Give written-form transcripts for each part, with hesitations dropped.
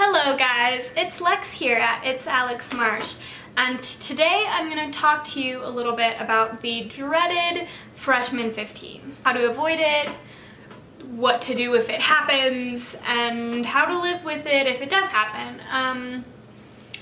Hello guys, it's Lex here at It's Alex Marsh, and today I'm going to talk to you a little bit about the dreaded freshman 15. How to avoid it, what to do if it happens, and how to live with it if it does happen.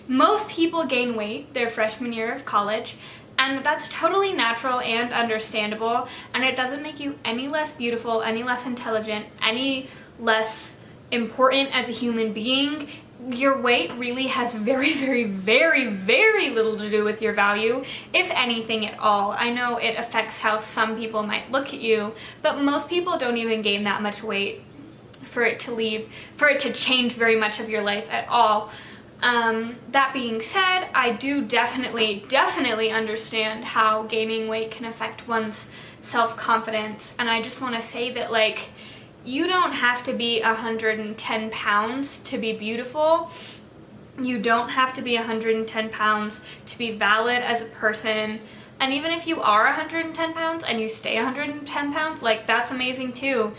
Most people gain weight their freshman year of college, and that's totally natural and understandable, and it doesn't make you any less beautiful, any less intelligent, any less important as a human being. Your weight really has very little to do with your value, if anything at all. I know it affects how some people might look at you, but most people don't even gain that much weight for it to change very much of your life at all. That being said, I do definitely understand how gaining weight can affect one's self-confidence, and I just want to say that, like, you don't have to be 110 pounds to be beautiful. You don't have to be 110 pounds to be valid as a person. And even if you are 110 pounds and you stay 110 pounds, like, that's amazing too.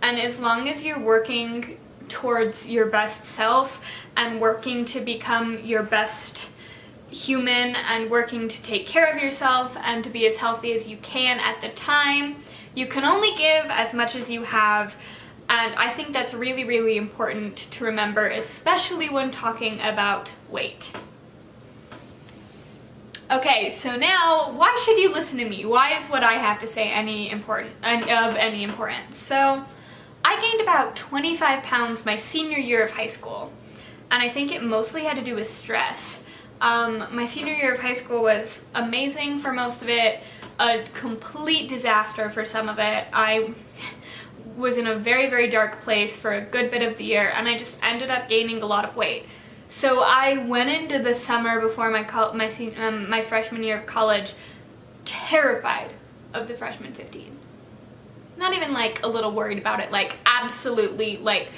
And as long as you're working towards your best self and working to become your best human and working to take care of yourself and to be as healthy as you can at the time, you can only give as much as you have, and I think that's really important to remember, especially when talking about weight. Okay, so now, why should you listen to me? Why is what I have to say of any importance? So, I gained about 25 pounds my senior year of high school, and I think it mostly had to do with stress. My senior year of high school was amazing for most of it, a complete disaster for some of it. I was in a very dark place for a good bit of the year, and I just ended up gaining a lot of weight. So I went into the summer before my freshman year of college terrified of the freshman 15. Not even like a little worried about it, like absolutely like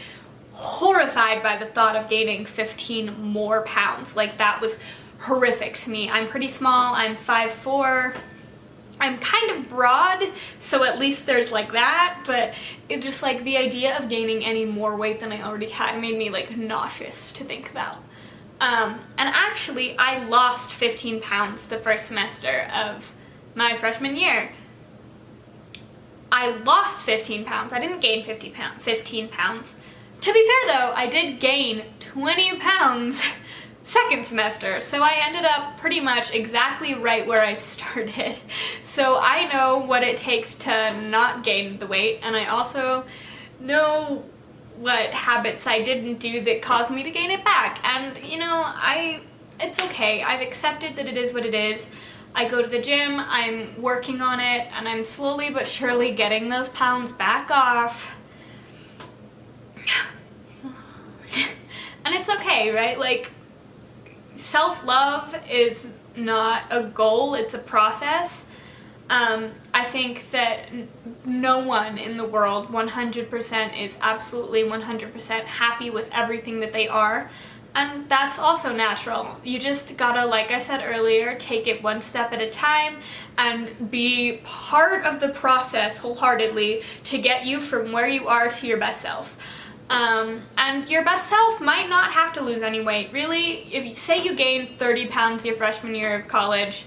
horrified by the thought of gaining 15 more pounds. Like, that was horrific to me. I'm pretty small, I'm 5'4". I'm kind of broad, so at least there's like that, but it just, like, the idea of gaining any more weight than I already had made me, like, nauseous to think about. And actually, I lost 15 pounds the first semester of my freshman year. I lost 15 pounds. I didn't gain 15 pounds. To be fair though, I did gain 20 pounds second semester, so I ended up pretty much exactly right where I started. So I know what it takes to not gain the weight, and I also know what habits I didn't do that caused me to gain it back. And you know, it's okay. I've accepted that it is what it is. I go to the gym, I'm working on it, and I'm slowly but surely getting those pounds back off. And it's okay, right? Like, self-love is not a goal, it's a process. I think that no one in the world 100% is absolutely 100% happy with everything that they are, and that's also natural. You just gotta, like I said earlier, take it one step at a time and be part of the process wholeheartedly to get you from where you are to your best self. And your best self might not have to lose any weight. Really, if you say you gained 30 pounds your freshman year of college,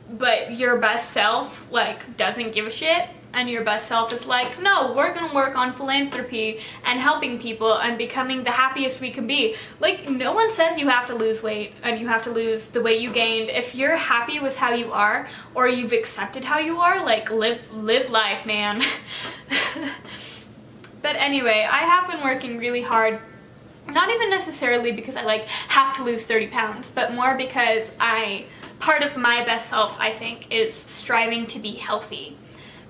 but your best self, like, doesn't give a shit, and your best self is like, no, we're gonna work on philanthropy and helping people and becoming the happiest we can be. Like, no one says you have to lose weight and you have to lose the weight you gained. If you're happy with how you are, or you've accepted how you are, like, live life, man. But anyway, I have been working really hard, not even necessarily because I, like, have to lose 30 pounds, but more because part of my best self, I think, is striving to be healthy.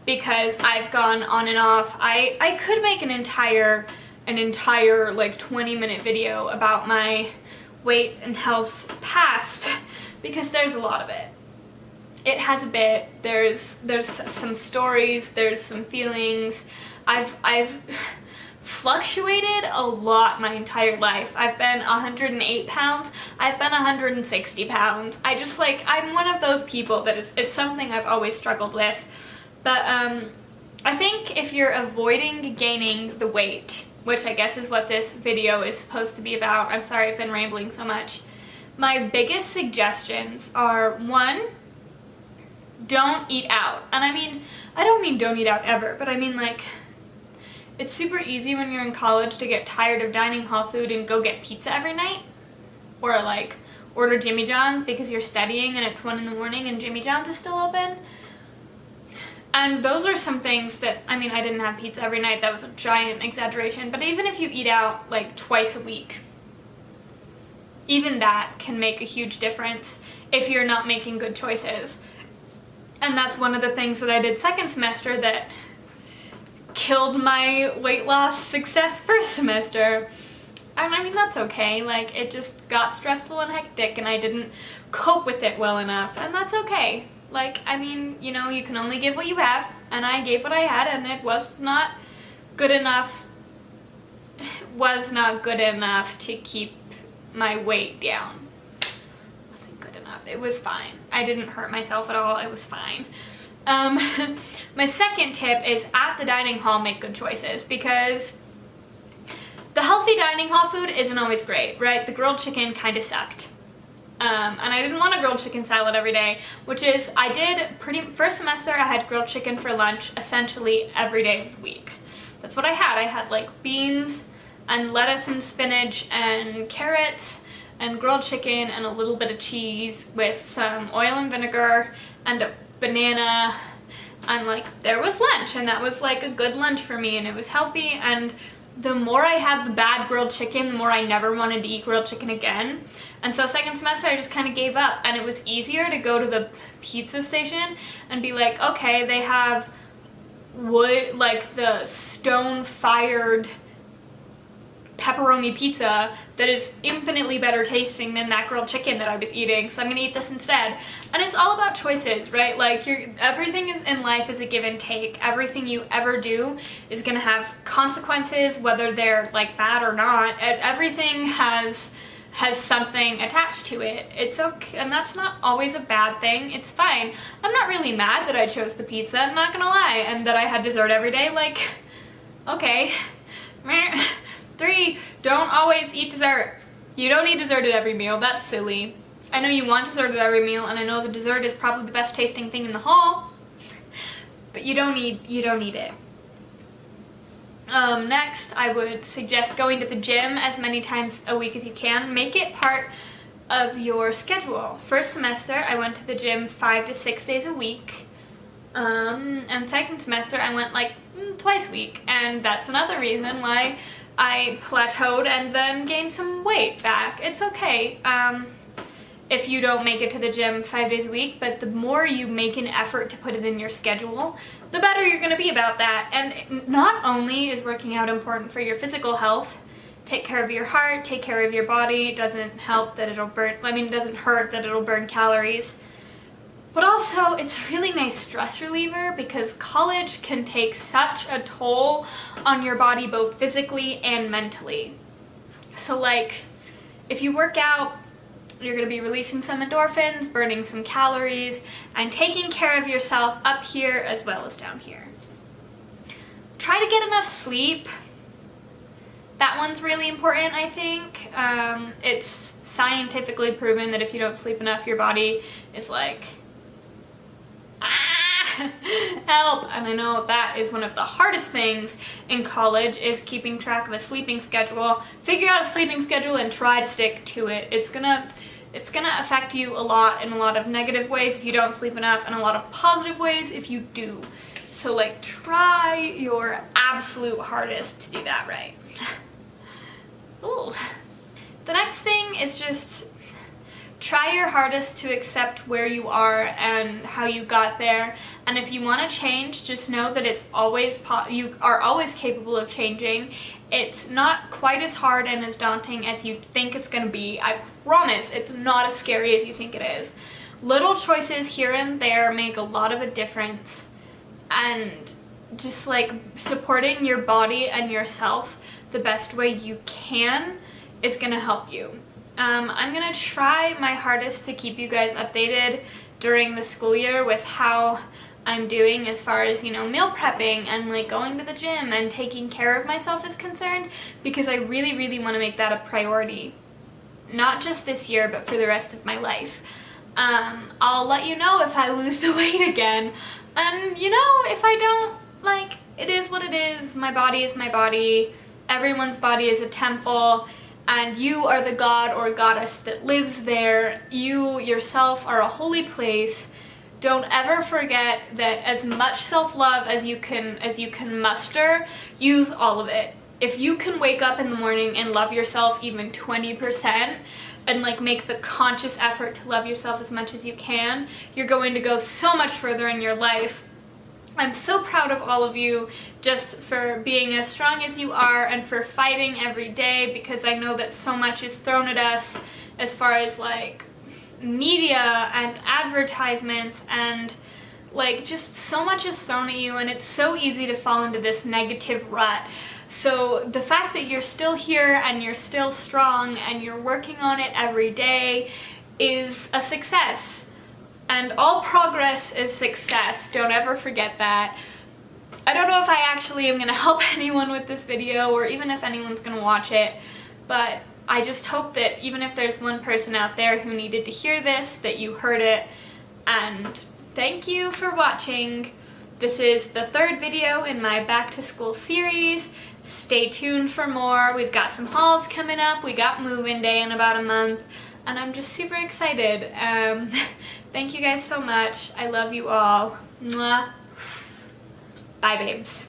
Because I've gone on and off. I could make an entire like 20-minute video about my weight and health past, because there's a lot of it. It has a bit. There's some stories, there's some feelings. I've fluctuated a lot my entire life. I've been 108 pounds, I've been 160 pounds. I'm one of those people that it's something I've always struggled with. But I think if you're avoiding gaining the weight, which I guess is what this video is supposed to be about, I'm sorry I've been rambling so much, my biggest suggestions are, 1, don't eat out. And I mean, I don't mean don't eat out ever, but I mean like, it's super easy when you're in college to get tired of dining hall food and go get pizza every night. Or like, order Jimmy John's because you're studying and it's 1 in the morning and Jimmy John's is still open. And those are some things that, I mean, I didn't have pizza every night, that was a giant exaggeration, but even if you eat out like twice a week, even that can make a huge difference if you're not making good choices. And that's one of the things that I did second semester that killed my weight loss success first semester. And I mean, that's okay, like, it just got stressful and hectic and I didn't cope with it well enough, and that's okay. Like, I mean, you know, you can only give what you have, and I gave what I had, and it was not good enough to keep my weight down. It wasn't good enough. It was fine. I didn't hurt myself at all. It was fine. My second tip is, at the dining hall, make good choices, because the healthy dining hall food isn't always great, right? The grilled chicken kind of sucked. And I didn't want a grilled chicken salad every day, which is, I did first semester I had grilled chicken for lunch essentially every day of the week. That's what I had. I had like beans and lettuce and spinach and carrots and grilled chicken and a little bit of cheese with some oil and vinegar and a banana, and like, there was lunch, and that was like a good lunch for me, and it was healthy. And the more I had the bad grilled chicken, the more I never wanted to eat grilled chicken again. And so second semester I just kind of gave up, and it was easier to go to the pizza station and be like, okay, they have wood, like the stone-fired pepperoni pizza that is infinitely better tasting than that grilled chicken that I was eating, so I'm gonna eat this instead. And it's all about choices, right? Like, everything in life is a give and take. Everything you ever do is gonna have consequences, whether they're like bad or not. Everything has something attached to it. It's okay, and that's not always a bad thing. It's fine. I'm not really mad that I chose the pizza, I'm not gonna lie, and that I had dessert every day. Like, okay. 3, don't always eat dessert. You don't eat dessert at every meal. That's silly. I know you want dessert at every meal, and I know the dessert is probably the best tasting thing in the hall, but you don't need it. Next, I would suggest going to the gym as many times a week as you can. Make it part of your schedule. First semester, I went to the gym 5 to 6 days a week. And second semester, I went like twice a week. And that's another reason why I plateaued and then gained some weight back. It's okay if you don't make it to the gym 5 days a week, but the more you make an effort to put it in your schedule, the better you're going to be about that. And not only is working out important for your physical health, take care of your heart, take care of your body. It doesn't help that it'll burn, it doesn't hurt that it'll burn calories. But also, it's a really nice stress reliever, because college can take such a toll on your body, both physically and mentally. So like, if you work out, you're going to be releasing some endorphins, burning some calories, and taking care of yourself up here as well as down here. Try to get enough sleep. That one's really important, I think. It's scientifically proven that if you don't sleep enough, your body is like, help. And I know that is one of the hardest things in college, is keeping track of a sleeping schedule. Figure out a sleeping schedule and try to stick to it. It's gonna affect you a lot in a lot of negative ways if you don't sleep enough, and a lot of positive ways if you do. So like, try your absolute hardest to do that right. Ooh. The next thing is just try your hardest to accept where you are and how you got there. And if you want to change, just know that it's always you are always capable of changing. It's not quite as hard and as daunting as you think it's going to be. I promise it's not as scary as you think it is. Little choices here and there make a lot of a difference. And just like supporting your body and yourself the best way you can is going to help you. I'm going to try my hardest to keep you guys updated during the school year with how I'm doing as far as, you know, meal prepping and like going to the gym and taking care of myself is concerned, because I really, really want to make that a priority. Not just this year, but for the rest of my life. I'll let you know if I lose the weight again. And, you know, if I don't, like, it is what it is. My body is my body. Everyone's body is a temple. And you are the god or goddess that lives there. You yourself are a holy place. Don't ever forget that as much self-love as you can muster, use all of it. If you can wake up in the morning and love yourself even 20% and like make the conscious effort to love yourself as much as you can, you're going to go so much further in your life. I'm so proud of all of you just for being as strong as you are and for fighting every day, because I know that so much is thrown at us as far as like media and advertisements, and like just so much is thrown at you, and it's so easy to fall into this negative rut. So the fact that you're still here and you're still strong and you're working on it every day is a success. And all progress is success. Don't ever forget that. I don't know if I actually am going to help anyone with this video, or even if anyone's going to watch it, but I just hope that even if there's one person out there who needed to hear this, that you heard it. And thank you for watching. This is the third video in my back to school series. Stay tuned for more. We've got some hauls coming up. We got move-in day in about a month, and I'm just super excited. Thank you guys so much. I love you all. Mwah. Bye, babes.